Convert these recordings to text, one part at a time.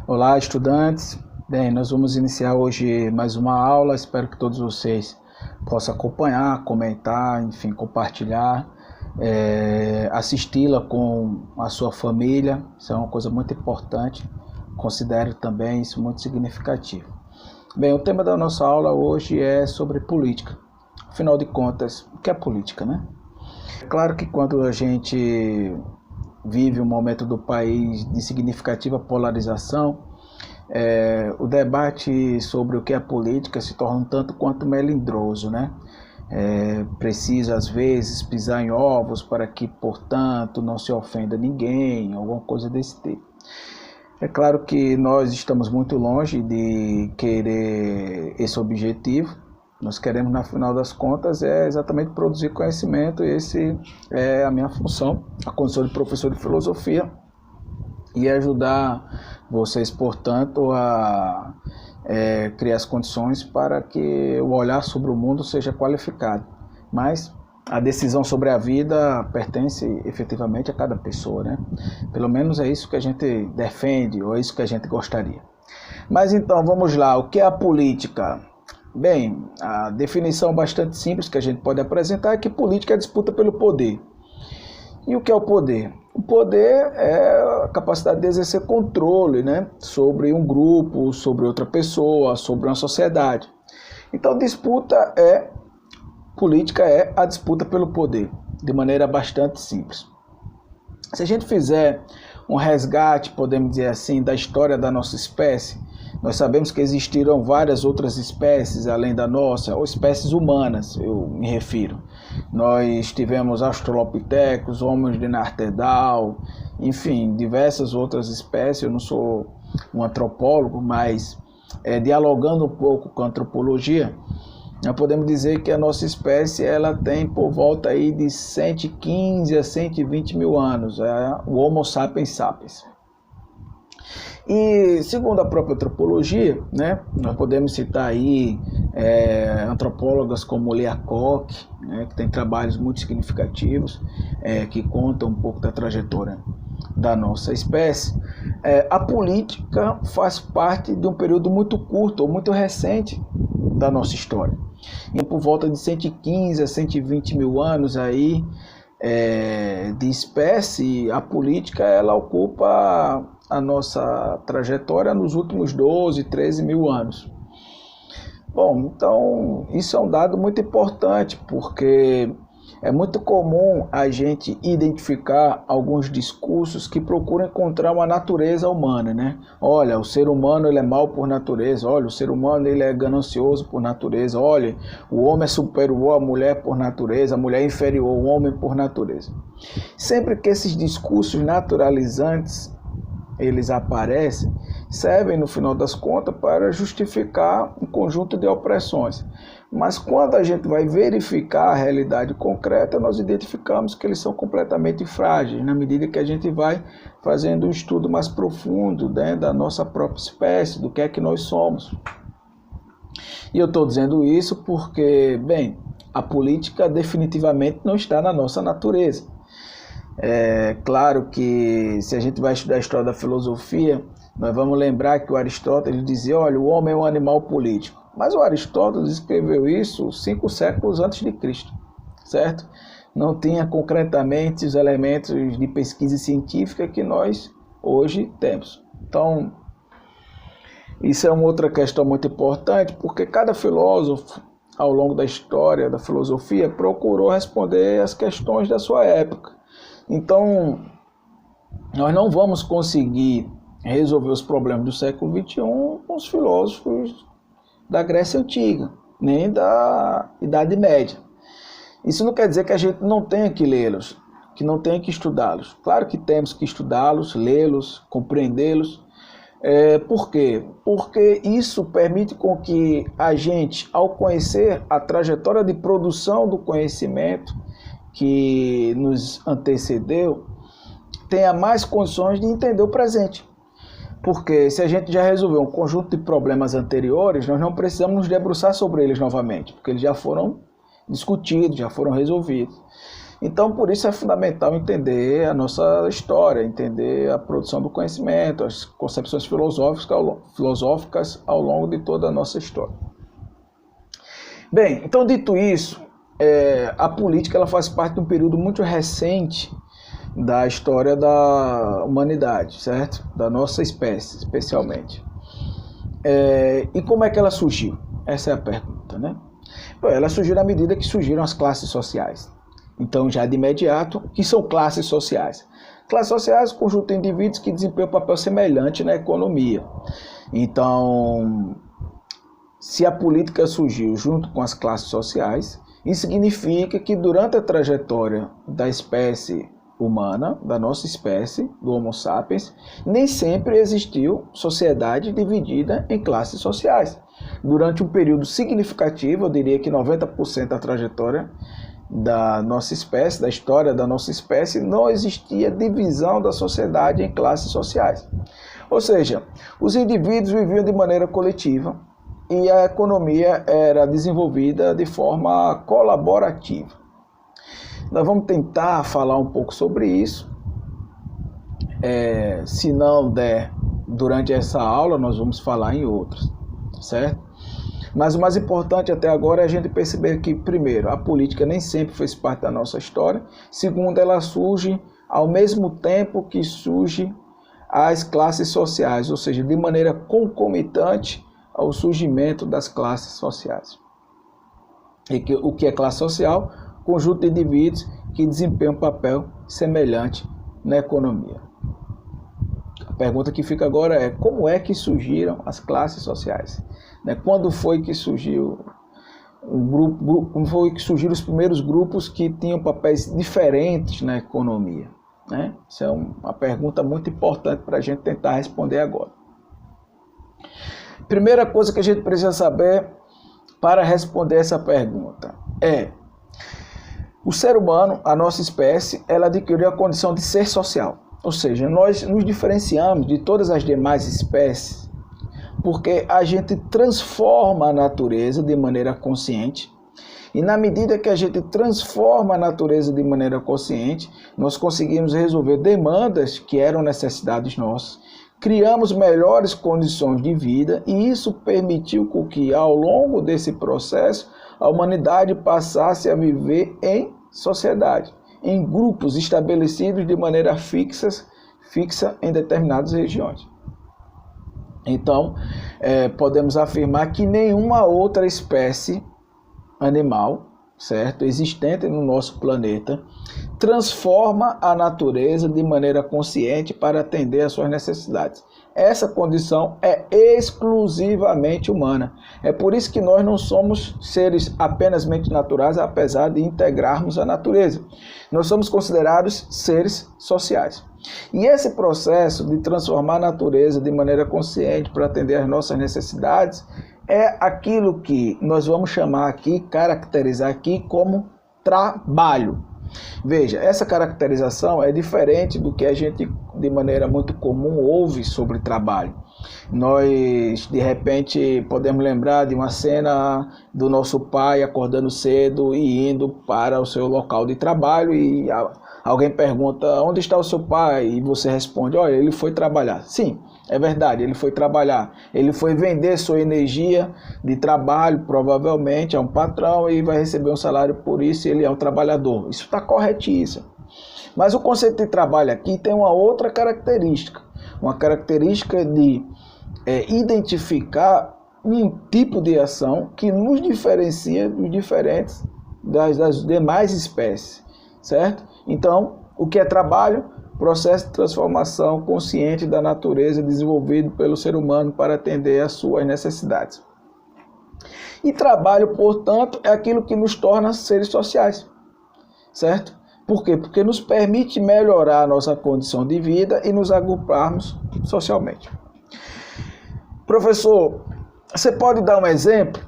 Olá, estudantes. Bem, nós vamos iniciar hoje mais uma aula. Espero que todos vocês possam acompanhar, comentar, enfim, compartilhar, assisti-la com a sua família. Isso é uma coisa muito importante. Considero também isso muito significativo. Bem, o tema da nossa aula hoje é sobre política. Afinal de contas, o que é política, né? É claro que quando a gente vive um momento do país de significativa polarização, o debate sobre o que é política se torna um tanto quanto melindroso, né? Precisa, às vezes, pisar em ovos para que, portanto, não se ofenda ninguém, alguma coisa desse tipo. É claro que nós estamos muito longe de querer esse objetivo. Nós queremos, na final das contas, exatamente produzir conhecimento, e esse é a minha função, a condição de professor de filosofia, e ajudar vocês, portanto, a criar as condições para que o olhar sobre o mundo seja qualificado. Mas a decisão sobre a vida pertence efetivamente a cada pessoa, né? Pelo menos é isso que a gente defende, ou é isso que a gente gostaria. Mas então, vamos lá, o que é a política? Bem, a definição bastante simples que a gente pode apresentar é que política é a disputa pelo poder. E o que é o poder? O poder é a capacidade de exercer controle, né, sobre um grupo, sobre outra pessoa, sobre uma sociedade. Então, política é a disputa pelo poder, de maneira bastante simples. Se a gente fizer um resgate, podemos dizer assim, da história da nossa espécie, nós sabemos que existiram várias outras espécies além da nossa, ou espécies humanas, eu me refiro. Nós tivemos australopitecos, homens de Neandertal, enfim, diversas outras espécies. Eu não sou um antropólogo, mas dialogando um pouco com a antropologia, nós podemos dizer que a nossa espécie ela tem por volta aí de 115 a 120 mil anos, o Homo sapiens sapiens. E segundo a própria antropologia, né, nós podemos citar aí antropólogas como Leah Koch, né, que tem trabalhos muito significativos, que contam um pouco da trajetória da nossa espécie. A política faz parte de um período muito curto ou muito recente da nossa história. E por volta de 115 a 120 mil anos aí, de espécie, a política ela ocupa a nossa trajetória nos últimos 12, 13 mil anos. Bom, então isso é um dado muito importante, porque é muito comum a gente identificar alguns discursos que procuram encontrar uma natureza humana, né? Olha, o ser humano ele é mau por natureza, olha, o ser humano ele é ganancioso por natureza, olha, o homem é superior à mulher por natureza, a mulher é inferior ao homem por natureza. Sempre que esses discursos naturalizantes eles aparecem, servem no final das contas para justificar um conjunto de opressões. Mas quando a gente vai verificar a realidade concreta, nós identificamos que eles são completamente frágeis, na medida que a gente vai fazendo um estudo mais profundo, né, da nossa própria espécie, do que é que nós somos. E eu estou dizendo isso porque, bem, a política definitivamente não está na nossa natureza. É claro que se a gente vai estudar a história da filosofia, nós vamos lembrar que o Aristóteles dizia, olha, o homem é um animal político. Mas o Aristóteles escreveu isso 5 séculos antes de Cristo, certo? Não tinha concretamente os elementos de pesquisa científica que nós hoje temos. Então, isso é uma outra questão muito importante, porque cada filósofo, ao longo da história da filosofia, procurou responder às questões da sua época. Então, nós não vamos conseguir resolver os problemas do século XXI com os filósofos da Grécia Antiga, nem da Idade Média. Isso não quer dizer que a gente não tenha que lê-los, que não tenha que estudá-los. Claro que temos que estudá-los, lê-los, compreendê-los. Por quê? Porque isso permite com que a gente, ao conhecer a trajetória de produção do conhecimento que nos antecedeu, tenha mais condições de entender o presente. Porque se a gente já resolveu um conjunto de problemas anteriores, nós não precisamos nos debruçar sobre eles novamente, porque eles já foram discutidos, já foram resolvidos. Então, por isso é fundamental entender a nossa história, entender a produção do conhecimento, as concepções filosóficas ao longo de toda a nossa história. Bem, então dito isso, a política ela faz parte de um período muito recente da história da humanidade, certo? Da nossa espécie, especialmente. E como é que ela surgiu? Essa é a pergunta, né? Bom, ela surgiu na medida que surgiram as classes sociais. Então, já de imediato, o que são classes sociais? Classes sociais, conjunto de indivíduos que desempenham um papel semelhante na economia. Então, se a política surgiu junto com as classes sociais, isso significa que durante a trajetória da espécie humana, da nossa espécie, do Homo sapiens, nem sempre existiu sociedade dividida em classes sociais. Durante um período significativo, eu diria que 90% da trajetória da nossa espécie, da história da nossa espécie, não existia divisão da sociedade em classes sociais. Ou seja, os indivíduos viviam de maneira coletiva e a economia era desenvolvida de forma colaborativa. Nós vamos tentar falar um pouco sobre isso. Se não der durante essa aula, nós vamos falar em outras, certo? Mas o mais importante até agora é a gente perceber que, primeiro, a política nem sempre fez parte da nossa história. Segundo, ela surge ao mesmo tempo que surge as classes sociais, ou seja, de maneira concomitante ao surgimento das classes sociais. E o que é classe social? Conjunto de indivíduos que desempenham um papel semelhante na economia. A pergunta que fica agora é: como é que surgiram as classes sociais? Quando foi que surgiu como foi que surgiram os primeiros grupos que tinham papéis diferentes na economia? Isso é uma pergunta muito importante para a gente tentar responder agora. Primeira coisa que a gente precisa saber para responder essa pergunta é: o ser humano, a nossa espécie, ela adquiriu a condição de ser social. Ou seja, nós nos diferenciamos de todas as demais espécies porque a gente transforma a natureza de maneira consciente. E na medida que a gente transforma a natureza de maneira consciente, nós conseguimos resolver demandas que eram necessidades nossas, criamos melhores condições de vida e isso permitiu que ao longo desse processo a humanidade passasse a viver em sociedade, em grupos estabelecidos de maneira fixa em determinadas regiões. Então, podemos afirmar que nenhuma outra espécie animal, certo, existente no nosso planeta, transforma a natureza de maneira consciente para atender às suas necessidades. Essa condição é exclusivamente humana. É por isso que nós não somos seres apenas naturais, apesar de integrarmos a natureza. Nós somos considerados seres sociais. E esse processo de transformar a natureza de maneira consciente para atender às nossas necessidades é aquilo que nós vamos chamar aqui, caracterizar aqui como trabalho. Veja, essa caracterização é diferente do que a gente de maneira muito comum ouve sobre trabalho. Nós, de repente, podemos lembrar de uma cena do nosso pai acordando cedo e indo para o seu local de trabalho e alguém pergunta: onde está o seu pai? E você responde: olha, ele foi trabalhar. Sim, é verdade, ele foi trabalhar. Ele foi vender sua energia de trabalho, provavelmente, a um patrão e vai receber um salário por isso e ele é um trabalhador. Isso está corretíssimo. Mas o conceito de trabalho aqui tem uma outra característica. Uma característica de identificar um tipo de ação que nos diferencia dos diferentes das demais espécies, certo? Então, o que é trabalho? Processo de transformação consciente da natureza desenvolvido pelo ser humano para atender às suas necessidades. E trabalho, portanto, é aquilo que nos torna seres sociais, certo? Por quê? Porque nos permite melhorar a nossa condição de vida e nos agruparmos socialmente. Professor, você pode dar um exemplo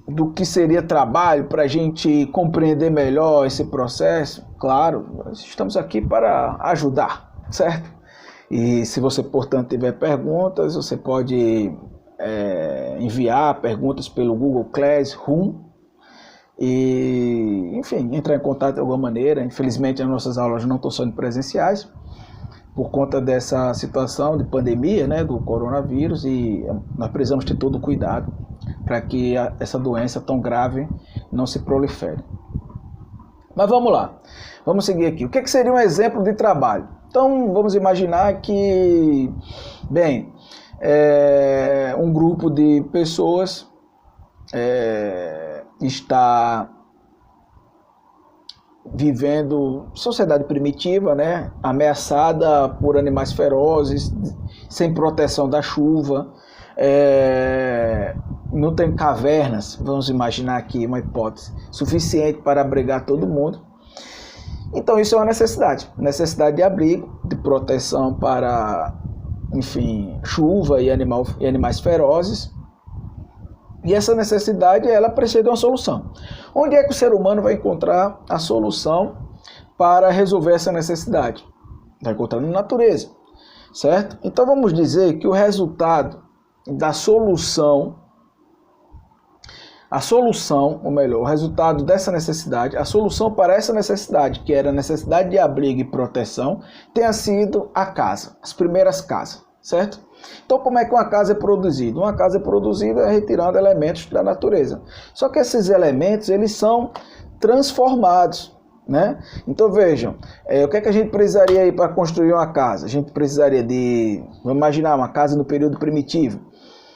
do que seria trabalho para a gente compreender melhor esse processo? Claro, nós estamos aqui para ajudar, certo? E se você, portanto, tiver perguntas, você pode enviar perguntas pelo Google Classroom e, enfim, entrar em contato de alguma maneira. Infelizmente, as nossas aulas não estão sendo presenciais por conta dessa situação de pandemia, né, do coronavírus, e nós precisamos ter todo o cuidado para que essa doença tão grave não se prolifere. Mas vamos lá, vamos seguir aqui. O que seria um exemplo de trabalho? Então, vamos imaginar que, bem, um grupo de pessoas está vivendo sociedade primitiva, né, ameaçada por animais ferozes, sem proteção da chuva, não tem cavernas, vamos imaginar aqui uma hipótese, suficiente para abrigar todo mundo. Então isso é uma necessidade de abrigo, de proteção para, enfim, chuva e animais ferozes. E essa necessidade, ela precisa de uma solução. Onde é que o ser humano vai encontrar a solução para resolver essa necessidade? Vai encontrar na natureza, certo? Então vamos dizer que o resultado da solução, o resultado dessa necessidade, a solução para essa necessidade, que era a necessidade de abrigo e proteção, tenha sido a casa, as primeiras casas, certo? Então, como é que uma casa é produzida? Uma casa é produzida retirando elementos da natureza. Só que esses elementos, eles são transformados, né? Então, vejam, o que é que a gente precisaria aí para construir uma casa? A gente precisaria de, vamos imaginar, uma casa no período primitivo.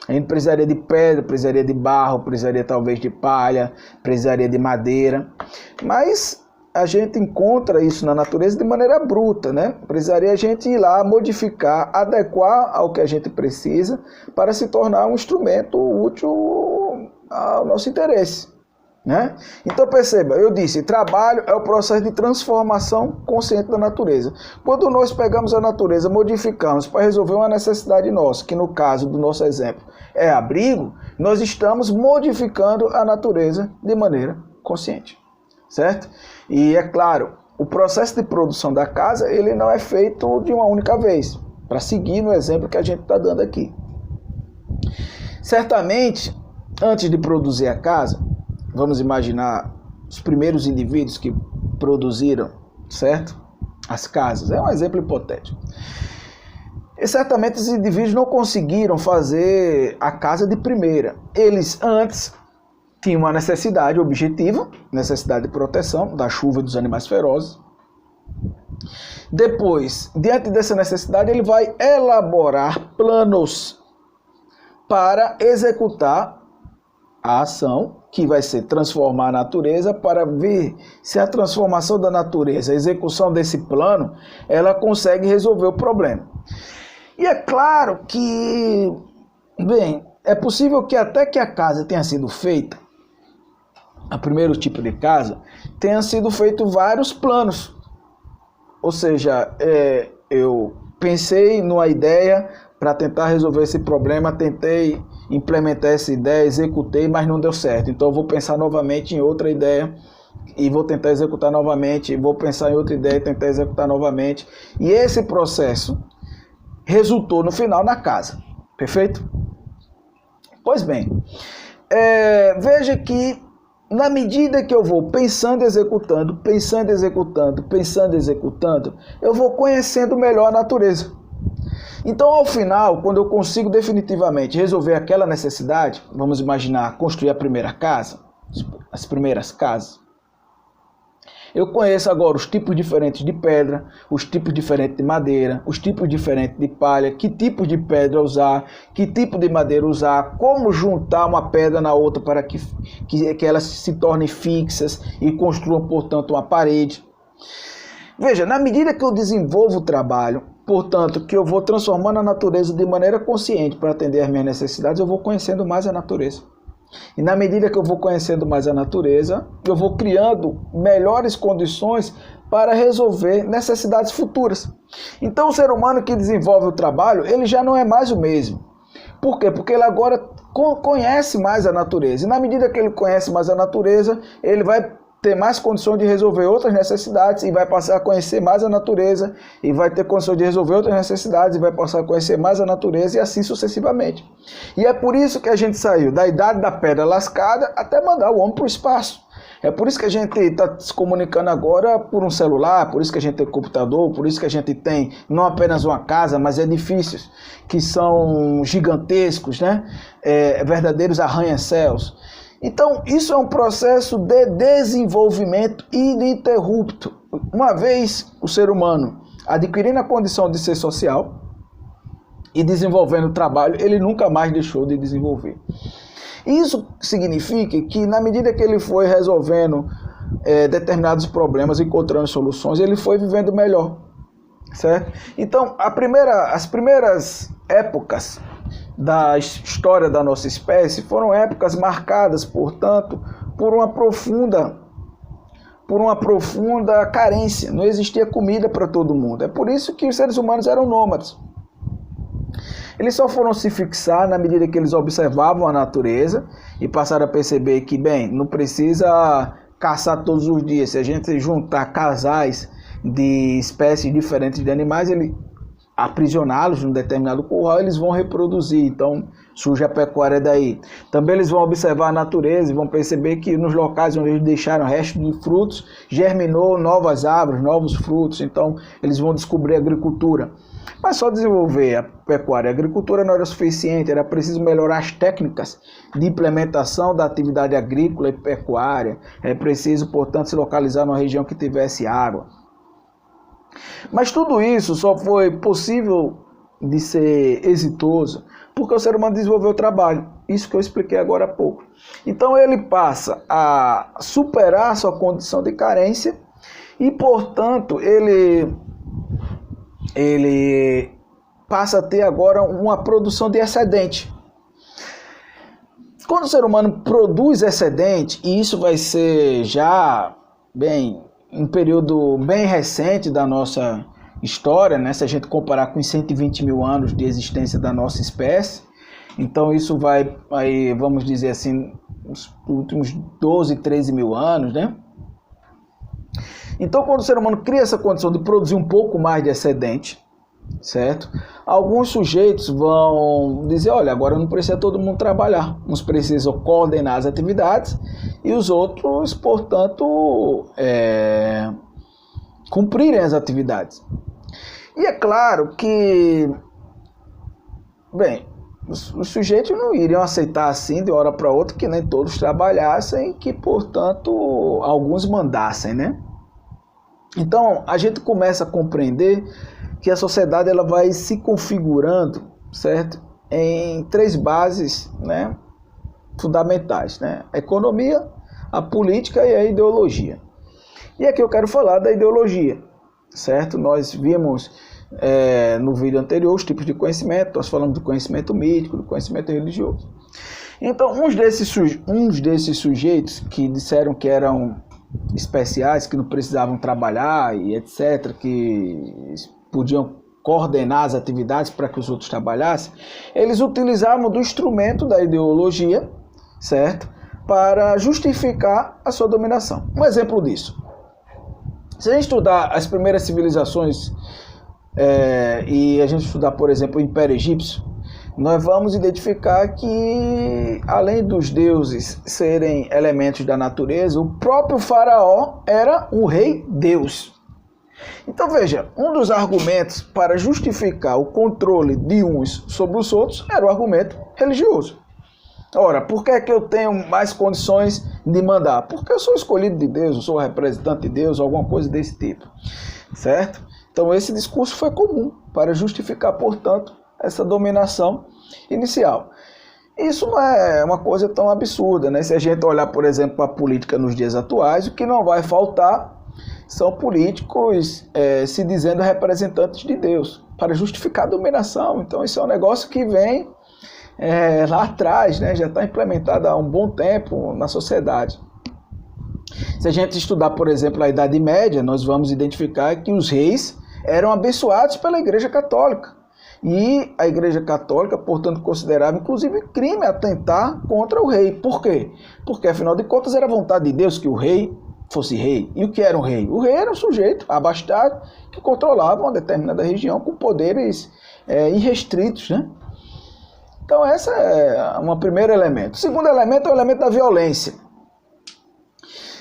A gente precisaria de pedra, precisaria de barro, precisaria talvez de palha, precisaria de madeira. Mas a gente encontra isso na natureza de maneira bruta, né? Precisaria a gente ir lá, modificar, adequar ao que a gente precisa para se tornar um instrumento útil ao nosso interesse, né? Então perceba, eu disse, trabalho é o processo de transformação consciente da natureza. Quando nós pegamos a natureza, modificamos para resolver uma necessidade nossa, que no caso do nosso exemplo é abrigo, nós estamos modificando a natureza de maneira consciente, certo? E é claro, o processo de produção da casa, ele não é feito de uma única vez, para seguir no exemplo que a gente está dando aqui. Certamente, antes de produzir a casa, vamos imaginar os primeiros indivíduos que produziram, certo? As casas, é um exemplo hipotético. E certamente esses indivíduos não conseguiram fazer a casa de primeira. Eles antes tinha uma necessidade objetiva, necessidade de proteção da chuva e dos animais ferozes. Depois, diante dessa necessidade, ele vai elaborar planos para executar a ação, que vai ser transformar a natureza, para ver se a transformação da natureza, a execução desse plano, ela consegue resolver o problema. E é claro que, bem, é possível que até que a casa tenha sido feita, o primeiro tipo de casa, tenha sido feito vários planos. Ou seja, eu pensei numa ideia para tentar resolver esse problema, tentei implementar essa ideia, executei, mas não deu certo. Então eu vou pensar novamente em outra ideia e vou tentar executar novamente, vou pensar em outra ideia e tentar executar novamente. E esse processo resultou no final na casa. Perfeito? Pois bem, veja que na medida que eu vou pensando e executando, eu vou conhecendo melhor a natureza. Então, ao final, quando eu consigo definitivamente resolver aquela necessidade, vamos imaginar construir a primeira casa, as primeiras casas, eu conheço agora os tipos diferentes de pedra, os tipos diferentes de madeira, os tipos diferentes de palha, que tipo de pedra usar, que tipo de madeira usar, como juntar uma pedra na outra para que elas se tornem fixas e construam, portanto, uma parede. Veja, na medida que eu desenvolvo o trabalho, portanto, que eu vou transformando a natureza de maneira consciente para atender às minhas necessidades, eu vou conhecendo mais a natureza. E na medida que eu vou conhecendo mais a natureza, eu vou criando melhores condições para resolver necessidades futuras. Então o ser humano que desenvolve o trabalho, ele já não é mais o mesmo. Por quê? Porque ele agora conhece mais a natureza. E na medida que ele conhece mais a natureza, ele vai ter mais condições de resolver outras necessidades e vai passar a conhecer mais a natureza e vai ter condições de resolver outras necessidades e vai passar a conhecer mais a natureza e assim sucessivamente. E é por isso que a gente saiu da idade da pedra lascada até mandar o homem para o espaço. É por isso que a gente está se comunicando agora por um celular, por isso que a gente tem computador, por isso que a gente tem não apenas uma casa, mas edifícios que são gigantescos, né? Verdadeiros arranha-céus. Então, isso é um processo de desenvolvimento ininterrupto. Uma vez o ser humano adquirindo a condição de ser social e desenvolvendo o trabalho, ele nunca mais deixou de desenvolver. Isso significa que, na medida que ele foi resolvendo determinados problemas, encontrando soluções, ele foi vivendo melhor, certo? Então, as primeiras épocas da história da nossa espécie foram épocas marcadas, portanto, por uma profunda carência. Não existia comida para todo mundo. É por isso que os seres humanos eram nômades. Eles só foram se fixar na medida que eles observavam a natureza e passaram a perceber que, bem, não precisa caçar todos os dias. Se a gente juntar casais de espécies diferentes de animais, aprisioná-los num determinado curral, eles vão reproduzir. Então, surge a pecuária daí. Também eles vão observar a natureza e vão perceber que nos locais onde eles deixaram restos de frutos, germinou novas árvores, novos frutos. Então, eles vão descobrir a agricultura. Mas só desenvolver a pecuária e a agricultura não era suficiente, era preciso melhorar as técnicas de implementação da atividade agrícola e pecuária. É preciso, portanto, se localizar numa região que tivesse água. Mas tudo isso só foi possível de ser exitoso porque o ser humano desenvolveu o trabalho. Isso que eu expliquei agora há pouco. Então ele passa a superar a sua condição de carência e, portanto, ele passa a ter agora uma produção de excedente. Quando o ser humano produz excedente, e isso vai ser já um período bem recente da nossa história, né? Se a gente comparar com os 120 mil anos de existência da nossa espécie, então isso vai, aí, vamos dizer assim, os últimos 12, 13 mil anos, né? Então, quando o ser humano cria essa condição de produzir um pouco mais de excedente, certo? Alguns sujeitos vão dizer, olha, agora não precisa todo mundo trabalhar, uns precisam coordenar as atividades e os outros, portanto, cumprirem as atividades. E é claro que, os sujeitos não iriam aceitar assim de uma hora para outra que nem todos trabalhassem e que, portanto, alguns mandassem, né? Então, a gente começa a compreender que a sociedade ela vai se configurando, certo? Em três bases, né, fundamentais, né? A economia, a política e a ideologia. E aqui eu quero falar da ideologia, certo? Nós vimos no vídeo anterior os tipos de conhecimento, nós falamos do conhecimento mítico, do conhecimento religioso. Então, uns desses sujeitos que disseram que eram especiais, que não precisavam trabalhar e etc., que podiam coordenar as atividades para que os outros trabalhassem, eles utilizavam do instrumento da ideologia, certo? Para justificar a sua dominação. Um exemplo disso. Se a gente estudar as primeiras civilizações e a gente estudar, por exemplo, o Império Egípcio, nós vamos identificar que, além dos deuses serem elementos da natureza, o próprio faraó era um rei-deus. Então veja, um dos argumentos para justificar o controle de uns sobre os outros era o argumento religioso. Ora, por que é que eu tenho mais condições de mandar? Porque eu sou escolhido de Deus, eu sou representante de Deus, alguma coisa desse tipo, certo? Então esse discurso foi comum para justificar, portanto, essa dominação inicial. Isso não é uma coisa tão absurda, né? Se a gente olhar, por exemplo, para a política nos dias atuais, o que não vai faltar são políticos se dizendo representantes de Deus, para justificar a dominação. Então isso é um negócio que vem lá atrás, né? Já está implementado há um bom tempo na sociedade. Se a gente estudar, por exemplo, a Idade Média, nós vamos identificar que os reis eram abençoados pela Igreja Católica. E a Igreja Católica, portanto, considerava inclusive crime atentar contra o rei. Por quê? Porque, afinal de contas, era a vontade de Deus que o rei fosse rei. E o que era um rei? O rei era um sujeito abastado que controlava uma determinada região com poderes irrestritos, né? Então, esse é um primeiro elemento. O segundo elemento é o elemento da violência.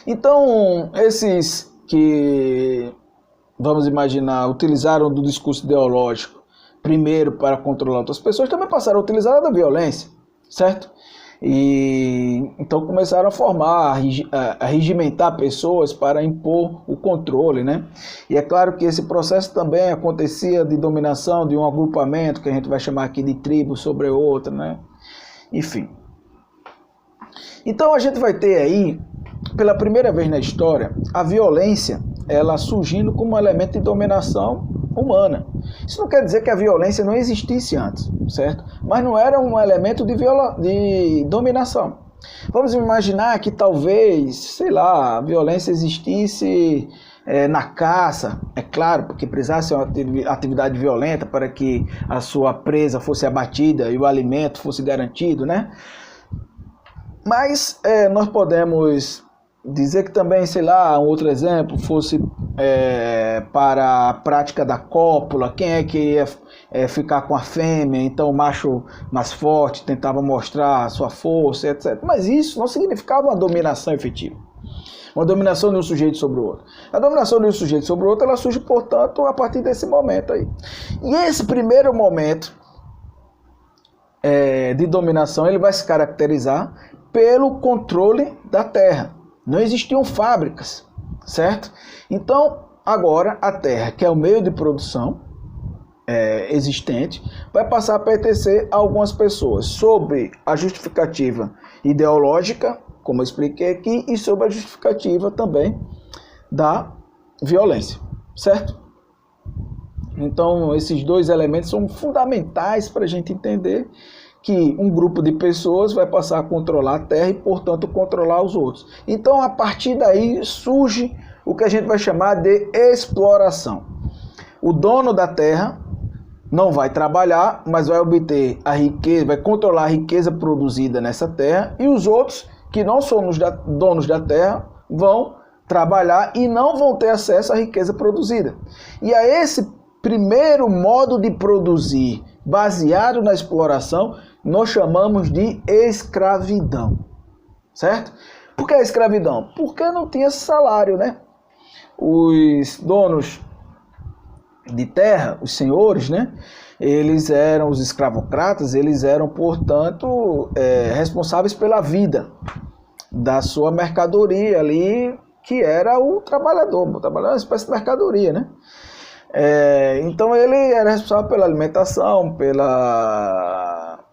Então, esses que, vamos imaginar, utilizaram do discurso ideológico primeiro para controlar outras pessoas, também passaram a utilizar a da violência, certo? E então começaram a formar, a regimentar pessoas para impor o controle, né? E é claro que esse processo também acontecia de dominação de um agrupamento, que a gente vai chamar aqui de tribo sobre outra, né? Enfim. Então a gente vai ter aí, pela primeira vez na história, a violência, ela surgindo como um elemento de dominação humana. Isso não quer dizer que a violência não existisse antes, certo? Mas não era um elemento de dominação. Vamos imaginar que talvez, sei lá, a violência existisse na caça, é claro, porque precisasse uma atividade violenta para que a sua presa fosse abatida e o alimento fosse garantido, né? Mas nós podemos dizer que também, sei lá, um outro exemplo fosse para a prática da cópula, quem é que ia ficar com a fêmea, então o macho mais forte tentava mostrar a sua força, etc. Mas isso não significava uma dominação efetiva, uma dominação de um sujeito sobre o outro. A dominação de um sujeito sobre o outro, ela surge, portanto, a partir desse momento aí. E esse primeiro momento de dominação, ele vai se caracterizar pelo controle da terra. Não existiam fábricas, certo? Então, agora a terra, que é o meio de produção existente, vai passar a pertencer a algumas pessoas, sob a justificativa ideológica, como eu expliquei aqui, e sob a justificativa também da violência, certo? Então, esses dois elementos são fundamentais para a gente entender que um grupo de pessoas vai passar a controlar a terra e, portanto, controlar os outros. Então, a partir daí, surge o que a gente vai chamar de exploração. O dono da terra não vai trabalhar, mas vai obter a riqueza, vai controlar a riqueza produzida nessa terra, e os outros, que não são os donos da terra, vão trabalhar e não vão ter acesso à riqueza produzida. E a esse primeiro modo de produzir, baseado na exploração, nós chamamos de escravidão, certo? Por que a escravidão? Porque não tinha salário, né? Os donos de terra, os senhores, né? Eles eram os escravocratas, eles eram, portanto, responsáveis pela vida da sua mercadoria ali, que era o trabalhador. O trabalhador é uma espécie de mercadoria, né? Então ele era responsável pela alimentação,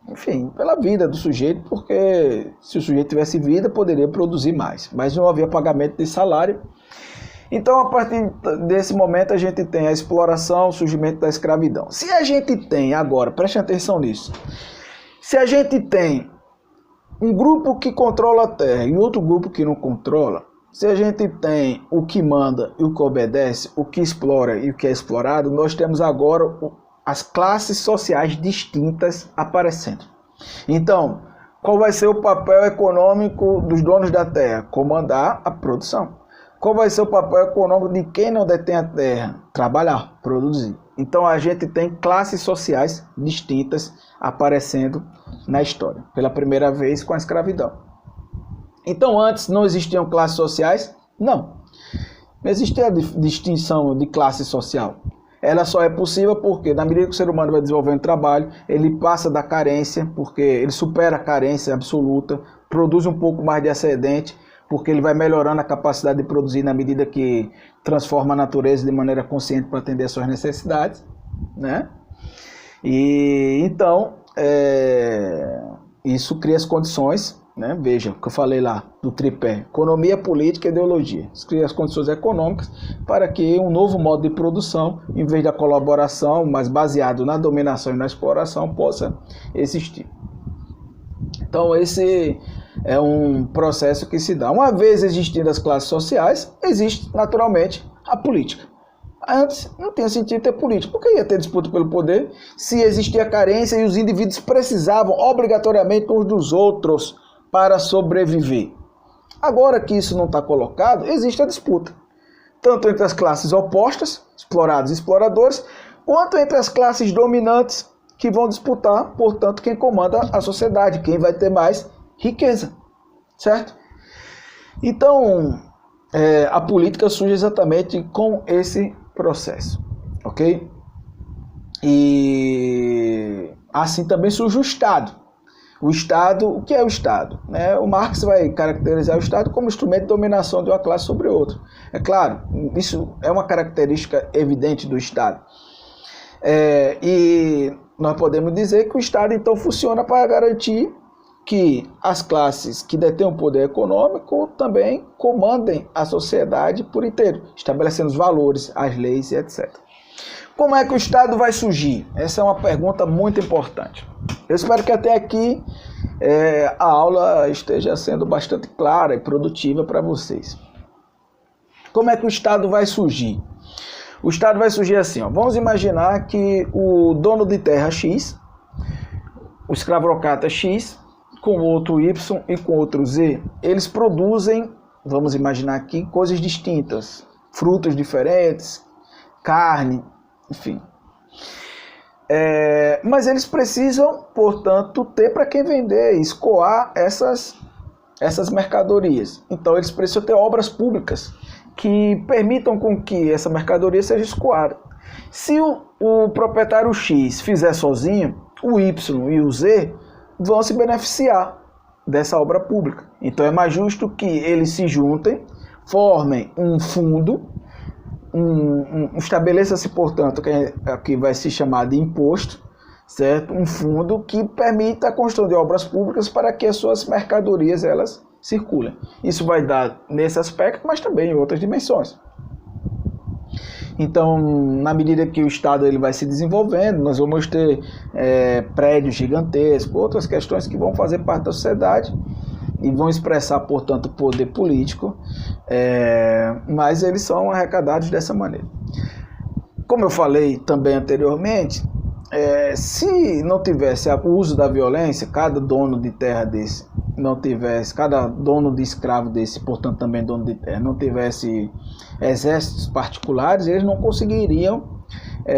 enfim, pela vida do sujeito, porque se o sujeito tivesse vida, poderia produzir mais, mas não havia pagamento de salário. Então, a partir desse momento, a gente tem a exploração, o surgimento da escravidão. Se a gente tem agora, preste atenção nisso, se a gente tem um grupo que controla a terra e outro grupo que não controla, se a gente tem o que manda e o que obedece, o que explora e o que é explorado, nós temos agora as classes sociais distintas aparecendo. Então, qual vai ser o papel econômico dos donos da terra? Comandar a produção. Qual vai ser o papel econômico de quem não detém a terra? Trabalhar, produzir. Então a gente tem classes sociais distintas aparecendo na história, pela primeira vez com a escravidão. Então antes não existiam classes sociais? Não. Não existia a distinção de classe social. Ela só é possível porque, na medida que o ser humano vai desenvolvendo trabalho, ele passa da carência, porque ele supera a carência absoluta, produz um pouco mais de excedente, porque ele vai melhorando a capacidade de produzir na medida que transforma a natureza de maneira consciente para atender às suas necessidades, né? E então, isso cria as condições, né? Veja o que eu falei lá do tripé: economia, política e ideologia. Isso cria as condições econômicas para que um novo modo de produção, em vez da colaboração, mas baseado na dominação e na exploração, possa existir. Então esse é um processo que se dá. Uma vez existindo as classes sociais, existe naturalmente a política. Antes não tinha sentido ter política, porque ia ter disputa pelo poder se existia carência e os indivíduos precisavam obrigatoriamente uns dos outros para sobreviver. Agora que isso não está colocado, existe a disputa, tanto entre as classes opostas, explorados e exploradores, quanto entre as classes dominantes, que vão disputar, portanto, quem comanda a sociedade, quem vai ter mais riqueza, certo? Então, a política surge exatamente com esse processo, ok? E assim também surge o Estado. O Estado, o que é o Estado? O Marx vai caracterizar o Estado como instrumento de dominação de uma classe sobre outra. É claro, isso é uma característica evidente do Estado. E nós podemos dizer que o Estado então funciona para garantir que as classes que detêm o poder econômico também comandem a sociedade por inteiro, estabelecendo os valores, as leis e etc. Como é que o Estado vai surgir? Essa é uma pergunta muito importante. Eu espero que até aqui a aula esteja sendo bastante clara e produtiva para vocês. Como é que o Estado vai surgir? O Estado vai surgir assim, ó. Vamos imaginar que o dono de terra X, o escravocrata X, com outro Y e com outro Z, eles produzem, vamos imaginar aqui, coisas distintas, frutos diferentes, carne, enfim. Mas eles precisam, portanto, ter para quem vender, escoar essas mercadorias. Então eles precisam ter obras públicas que permitam com que essa mercadoria seja escoada. Se o proprietário X fizer sozinho, o Y e o Z vão se beneficiar dessa obra pública. Então é mais justo que eles se juntem, formem um fundo, estabeleça-se, portanto, que vai se chamar de imposto, certo? Um fundo que permita a construção de obras públicas para que as suas mercadorias elas circulem. Isso vai dar nesse aspecto, mas também em outras dimensões. Então, na medida que o Estado ele vai se desenvolvendo, nós vamos ter prédios gigantescos, outras questões que vão fazer parte da sociedade e vão expressar, portanto, o poder político, mas eles são arrecadados dessa maneira. Como eu falei também anteriormente, se não tivesse o uso da violência, cada dono de terra desse não tivesse, cada dono de escravo desse, portanto também dono de terra, não tivesse exércitos particulares, eles não conseguiriam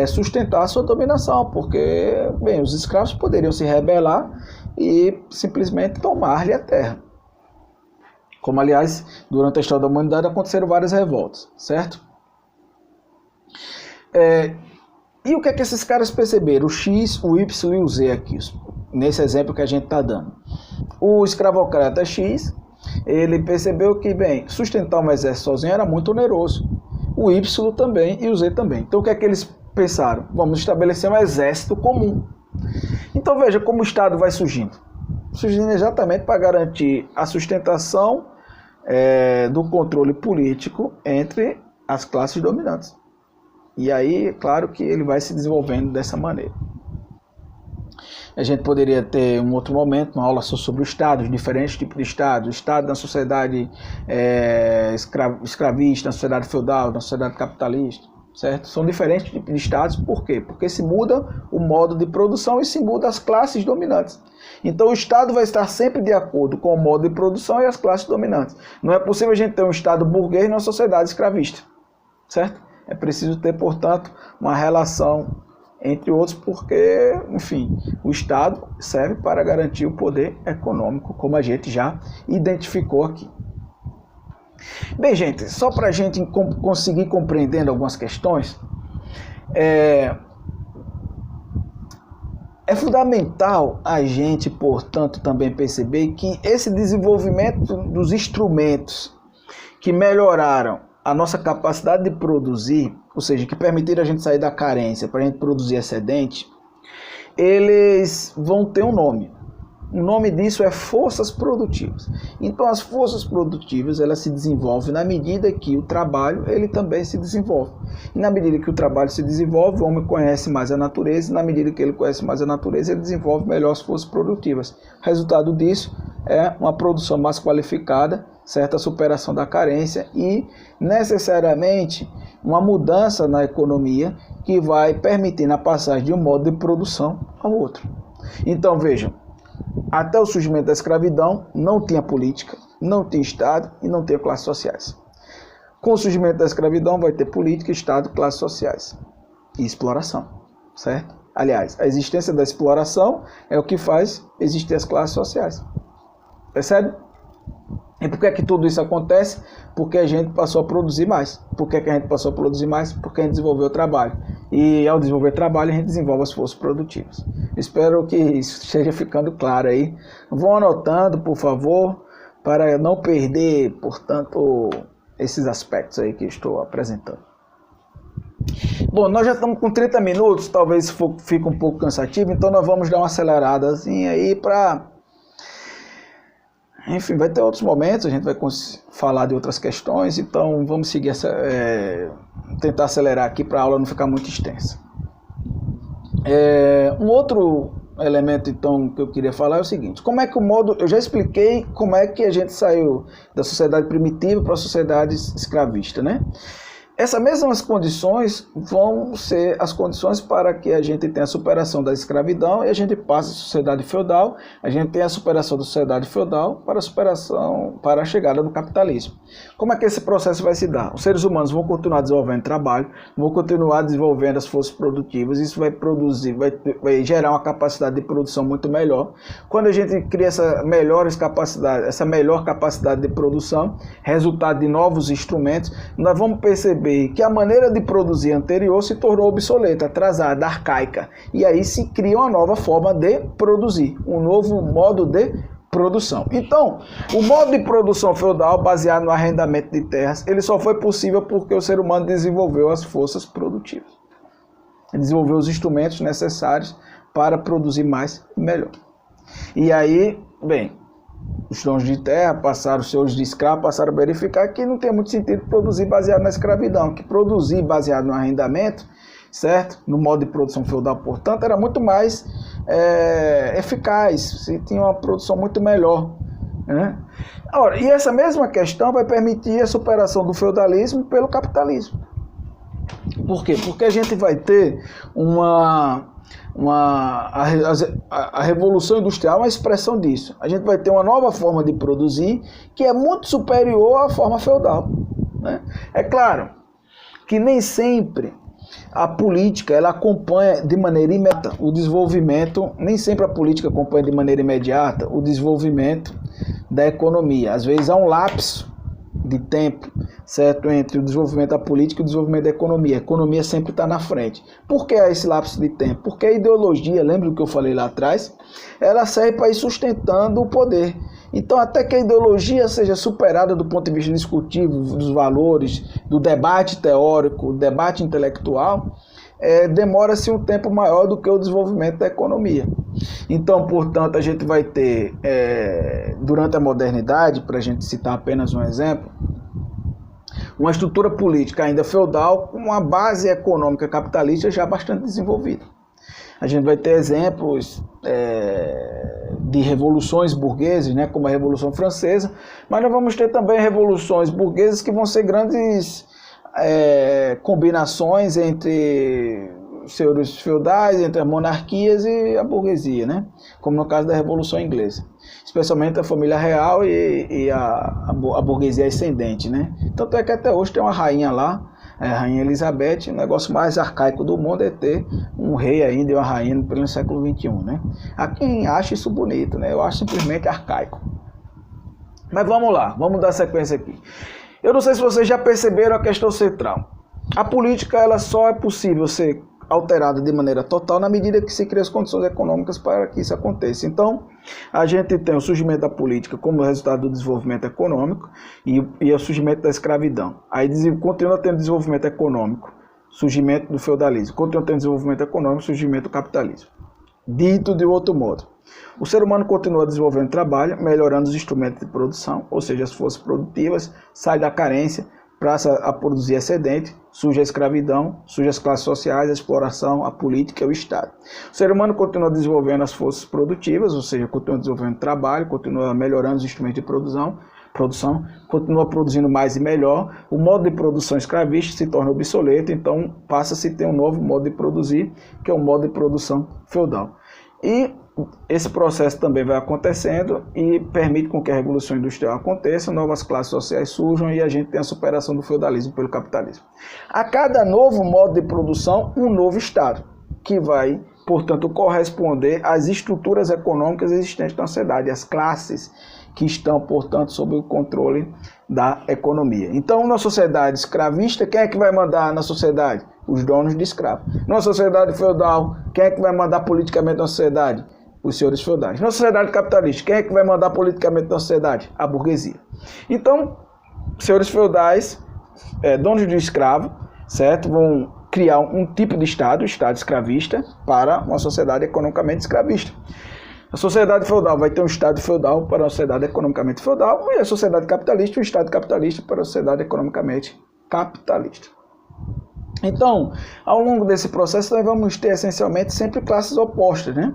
sustentar a sua dominação, porque, bem, os escravos poderiam se rebelar e simplesmente tomar-lhe a terra. Como, aliás, durante a história da humanidade aconteceram várias revoltas, certo? E o que é que esses caras perceberam? O X, o Y e o Z aqui, nesse exemplo que a gente está dando. O escravocrata X, ele percebeu que, bem, sustentar um exército sozinho era muito oneroso. O Y também e o Z também. Então o que é que eles pensaram? Vamos estabelecer um exército comum. Então veja como o Estado vai surgindo. Surgindo exatamente para garantir a sustentação do controle político entre as classes dominantes. E aí, é claro que ele vai se desenvolvendo dessa maneira. A gente poderia ter um outro momento, uma aula só sobre o Estado, os diferentes tipos de Estado. O Estado na sociedade escravista, na sociedade feudal, na sociedade capitalista, certo? São diferentes tipos de Estados, por quê? Porque se muda o modo de produção e se muda as classes dominantes. Então o Estado vai estar sempre de acordo com o modo de produção e as classes dominantes. Não é possível a gente ter um Estado burguês numa sociedade escravista, certo? É preciso ter, portanto, uma relação entre outros, porque, enfim, o Estado serve para garantir o poder econômico, como a gente já identificou aqui. Bem, gente, só para a gente conseguir compreendendo algumas questões, é fundamental a gente, portanto, também perceber que esse desenvolvimento dos instrumentos que melhoraram a nossa capacidade de produzir, ou seja, que permitiram a gente sair da carência para a gente produzir excedente, eles vão ter um nome. O nome disso é forças produtivas. Então as forças produtivas elas se desenvolvem na medida que o trabalho ele também se desenvolve. E na medida que o trabalho se desenvolve, o homem conhece mais a natureza, e na medida que ele conhece mais a natureza, ele desenvolve melhor as forças produtivas. O resultado disso é uma produção mais qualificada, certa superação da carência e necessariamente uma mudança na economia que vai permitir a passagem de um modo de produção ao outro. Então vejam, até o surgimento da escravidão não tinha política, não tinha Estado e não tinha classes sociais. Com o surgimento da escravidão vai ter política, Estado, classes sociais e exploração, certo? Aliás, a existência da exploração é o que faz existir as classes sociais. Percebe? E por que é que tudo isso acontece? Porque a gente passou a produzir mais. Por que é que a gente passou a produzir mais? Porque a gente desenvolveu o trabalho. E ao desenvolver trabalho, a gente desenvolve as forças produtivas. Espero que isso esteja ficando claro aí. Vão anotando, por favor, para não perder, portanto, esses aspectos aí que estou apresentando. Bom, nós já estamos com 30 minutos, talvez fique um pouco cansativo, então nós vamos dar uma aceleradazinha aí para... Enfim, vai ter outros momentos, a gente vai falar de outras questões, então vamos seguir tentar acelerar aqui para a aula não ficar muito extensa. Um outro elemento, então, que eu queria falar é o seguinte: como é que eu já expliquei como é que a gente saiu da sociedade primitiva para a sociedade escravista, né? Essas mesmas condições vão ser as condições para que a gente tenha a superação da escravidão e a gente passe à sociedade feudal, a gente tem a superação da sociedade feudal para a chegada do capitalismo. Como é que esse processo vai se dar? Os seres humanos vão continuar desenvolvendo trabalho, vão continuar desenvolvendo as forças produtivas, isso vai produzir, vai gerar uma capacidade de produção muito melhor. Quando a gente cria essa melhor capacidade de produção, resultado de novos instrumentos, nós vamos perceber que a maneira de produzir anterior se tornou obsoleta, atrasada, arcaica. E aí se cria uma nova forma de produzir, um novo modo de produção. Então, o modo de produção feudal baseado no arrendamento de terras, ele só foi possível porque o ser humano desenvolveu as forças produtivas. Desenvolveu os instrumentos necessários para produzir mais e melhor. E aí, bem, os donos de terra passaram, os senhores de escravo passaram a verificar que não tem muito sentido produzir baseado na escravidão, que produzir baseado no arrendamento, certo? No modo de produção feudal, portanto, era muito mais eficaz, se tinha uma produção muito melhor, né? Ora, e essa mesma questão vai permitir a superação do feudalismo pelo capitalismo. Por quê? Porque a gente vai ter a Revolução Industrial é uma expressão disso. A gente vai ter uma nova forma de produzir que é muito superior à forma feudal, né? É claro que nem sempre a política ela acompanha de maneira imediata o desenvolvimento, nem sempre a política acompanha de maneira imediata o desenvolvimento da economia. Às vezes há um lapso de tempo, certo, entre o desenvolvimento da política e o desenvolvimento da economia. A economia sempre está na frente. Por que há esse lapso de tempo? Porque a ideologia, lembra do que eu falei lá atrás? Ela serve para ir sustentando o poder. Então, até que a ideologia seja superada do ponto de vista discutivo, dos valores, do debate teórico, do debate intelectual, demora-se um tempo maior do que o desenvolvimento da economia. Então, portanto, a gente vai ter, durante a modernidade, para a gente citar apenas um exemplo, uma estrutura política ainda feudal com uma base econômica capitalista já bastante desenvolvida. A gente vai ter exemplos de revoluções burguesas, né, como a Revolução Francesa, mas nós vamos ter também revoluções burguesas que vão ser grandes combinações entre os senhores feudais, entre as monarquias e a burguesia, né? Como no caso da Revolução Inglesa, especialmente a família real e a burguesia ascendente, né? Tanto é que até hoje tem uma rainha lá, a Rainha Elizabeth. O negócio mais arcaico do mundo é ter um rei ainda e uma rainha no pleno século XXI, né? Há quem acha isso bonito, né? Eu acho simplesmente arcaico. Mas vamos lá, vamos dar sequência aqui. Eu não sei se vocês já perceberam a questão central. A política ela só é possível ser alterada de maneira total na medida que se cria as condições econômicas para que isso aconteça. Então, a gente tem o surgimento da política como resultado do desenvolvimento econômico e o surgimento da escravidão. Aí continua tendo desenvolvimento econômico, surgimento do feudalismo. Continua tendo desenvolvimento econômico, surgimento do capitalismo. Dito de outro modo, o ser humano continua desenvolvendo trabalho, melhorando os instrumentos de produção, ou seja, as forças produtivas, sai da carência, passa a produzir excedente, surge a escravidão, surge as classes sociais, a exploração, a política e o Estado. O ser humano continua desenvolvendo as forças produtivas, ou seja, continua desenvolvendo trabalho, continua melhorando os instrumentos de produção, continua produzindo mais e melhor. O modo de produção escravista se torna obsoleto, então passa-se a ter um novo modo de produzir, que é o modo de produção feudal. E esse processo também vai acontecendo e permite com que a Revolução Industrial aconteça, novas classes sociais surjam e a gente tem a superação do feudalismo pelo capitalismo. A cada novo modo de produção, um novo Estado, que vai, portanto, corresponder às estruturas econômicas existentes na sociedade, às classes que estão, portanto, sob o controle da economia. Então, na sociedade escravista, quem é que vai mandar na sociedade? Os donos de escravos. Na sociedade feudal, quem é que vai mandar politicamente na sociedade? Os senhores feudais. Na sociedade capitalista, quem é que vai mandar politicamente na sociedade? A burguesia. Então, senhores feudais, donos de escravo, certo? Vão criar um tipo de Estado, o Estado escravista, para uma sociedade economicamente escravista. A sociedade feudal vai ter um Estado feudal para a sociedade economicamente feudal, e a sociedade capitalista, um Estado capitalista para a sociedade economicamente capitalista. Então, ao longo desse processo, nós vamos ter essencialmente sempre classes opostas, né?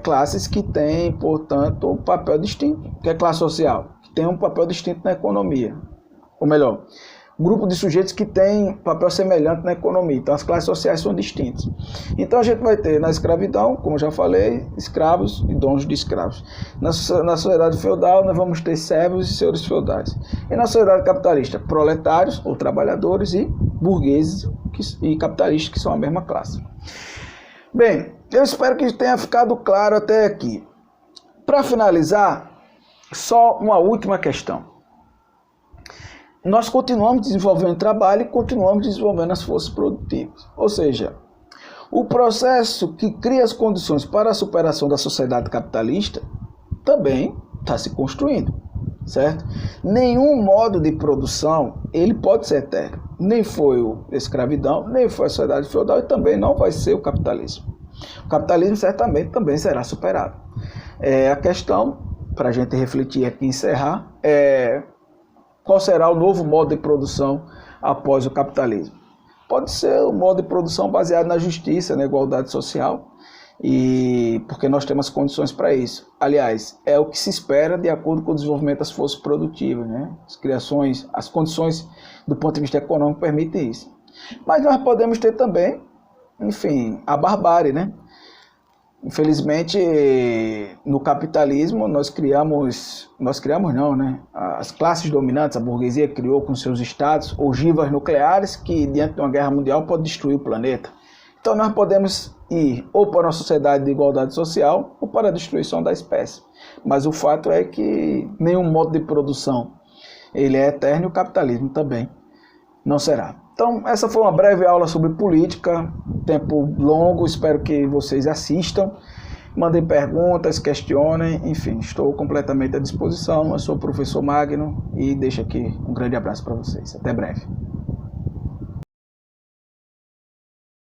Classes que têm, portanto, um papel distinto, que é classe social, que tem um papel distinto na economia. Ou melhor, grupo de sujeitos que tem papel semelhante na economia. Então, as classes sociais são distintas. Então, a gente vai ter na escravidão, como já falei, escravos e donos de escravos. Na sociedade feudal, nós vamos ter servos e senhores feudais. E na sociedade capitalista, proletários ou trabalhadores e burgueses e capitalistas, que são a mesma classe. Bem, eu espero que tenha ficado claro até aqui. Para finalizar, só uma última questão. Nós continuamos desenvolvendo trabalho e continuamos desenvolvendo as forças produtivas. Ou seja, o processo que cria as condições para a superação da sociedade capitalista também está se construindo, certo? Nenhum modo de produção ele pode ser eterno. Nem foi a escravidão, nem foi a sociedade feudal e também não vai ser o capitalismo. O capitalismo certamente também será superado. A questão, para a gente refletir aqui e encerrar, qual será o novo modo de produção após o capitalismo? Pode ser um modo de produção baseado na justiça, na igualdade social, porque nós temos condições para isso. Aliás, é o que se espera de acordo com o desenvolvimento das forças produtivas, né? As condições do ponto de vista econômico permitem isso. Mas nós podemos ter também, enfim, a barbárie, né? Infelizmente, no capitalismo, as classes dominantes, a burguesia criou com seus estados ogivas nucleares que, diante de uma guerra mundial, pode destruir o planeta. Então, nós podemos ir ou para uma sociedade de igualdade social ou para a destruição da espécie. Mas o fato é que nenhum modo de produção ele é eterno e o capitalismo também não será. Então, essa foi uma breve aula sobre política, tempo longo, espero que vocês assistam, mandem perguntas, questionem, enfim, estou completamente à disposição. Eu sou o professor Magno e deixo aqui um grande abraço para vocês. Até breve.